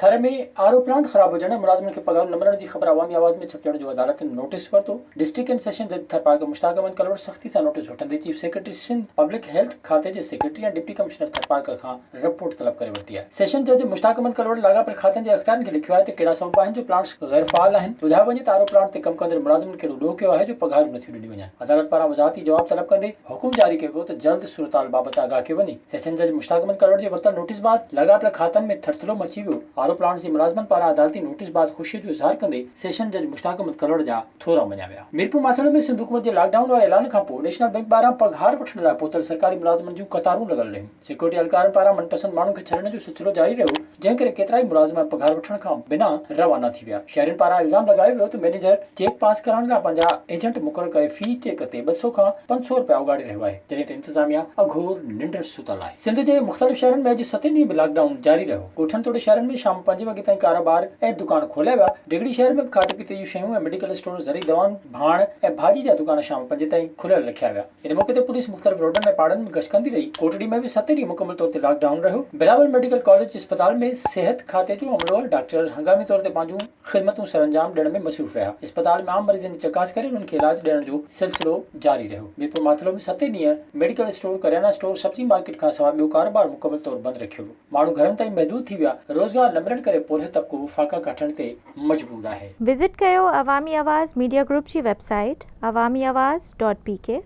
थर में RO plant ख़राब हुजण मुलाज़िमनि खे पगार न मिलण जी ख़बर अवामी आवाज़ में छपिजण जो अदालत ने नोटिस वरितो। डिस्ट्रिक्ट एंड सेशन जज थरपारकर मुश्ताक अहमद कलवट सख़्ती सां नोटिस वठंदे chief secretary Sindh public health खाते जे सेक्रेटरी ऐं डिप्टी कमिश्नर थरपारकर खां रिपोर्ट तलब करे वरिती आहे। सेशन जज मुश्ताक अहमद कलवट लाॻापियल खातनि जे अख़्तियारनि खे लिखियो आहे त कहिड़ा सबब आहिनि जो प्लांट्स गैर फ़ाल आहिनि। ॿुधायो वञे त आरओ प्लांट ते कमु कंदड़ मुलाज़िमनि कहिड़ो ॾोह कयो आहे जो पघारूं नथियूं ॾिनियूं वञनि। अदालत पारां वज़ाहती जवाब तलब कंदे हुकुम जारी कयो वियो त जल्द सूरताल बाबति आगाह कयो वञे। सेशन जज मुश्ताक अहमद कलवट जे वरितल नोटिस बाद लाॻापियल खातनि में थरथरो मची वियो। आरओ प्लांट जी मुलाज़िमनि पारां अदालती नोटिस बाद ख़ुशीअ जो इज़हार कंदे सेशन जज मुश्ताक अहमद कलवट जा थोरा मञा विया। मीरपुर माथेड़ में सिंध हुकूमत जे लॉकडाउन वारे ऐलान खां पोइ नेशनल बैंक पारां पघार वठण लाइ पहुतल सरकारी मुलाज़िमनि जूं कतारूं लॻल रहियूं। सिक्योरिटी एहलकारनि पारां मनपसंद माण्हुनि खे छॾण जो सिलसिलो जारी रहियो, जंहिं करे केतिराई मुलाज़िम पघार वठण खां बिना रवाना थी विया। शहरियुनि पारां इल्ज़ाम लॻायो वियो त मैनेजर चेक पास करण लाइ पंहिंजा एजेंट मुक़ररु करे फी चेक ते 200 खां 500 रुपया उगाड़े रहियो आहे, जॾहिं त इंतज़ामिया अघोर निंड सुतल आहे। सिंध जे मुख़्तलिफ़ शहरनि में अॼु 7 ॾींहं बि लॉकडाउन जारी रहियो। ॻोठनि तोड़े शहरनि में शाम 5 वॻे ताईं कारोबार ऐं दुकान खोलिया विया। डिगड़ी शहर में खाधे पीते जूं शयूं ऐं मेडिकल स्टोर, ज़री दवाउं, भाण ऐं भाॼी जा दुकान शाम 5 ताईं खुलियल रखिया विया। इन मौक़े ते पुलिस मुख़्तलिफ़ रोडनि ऐं पाड़नि में गश्त कंदी रही। कोटड़ी में भी 7 ॾींहं मुकमल तौर ते लॉकडाउन रहियो। बिलावल मेडिकल कॉलेज अस्पताल में सिहत खाते जो अमलो डॉक्टर हंगामी तौर ते पंहिंजूं ख़िदमतूं सरअंजाम ॾियण में मसरूफ़ रहिया। अस्पताल में आम मरीज़नि जी चकास करे उन्हनि खे इलाज ॾियण जो सिलसिलो जारी रहियो। मीरपुर माथलो में 7 ॾींहं मेडिकल स्टोर, करियाना स्टोर, सब्जी मार्केट खां सवाइ ॿियो कारोबार मुकमल तौर बंदि रखियो वियो। माण्हू घरनि ताईं महदूद थी विया। रोज़गार न मिलण करे पोरियो तबिको फ़ाक़ा काटण ते मजबूर आहे। विज़िट कयो अवामी आवाज़ मीडिया ग्रुप जी वेबसाइट awamiawaz.pk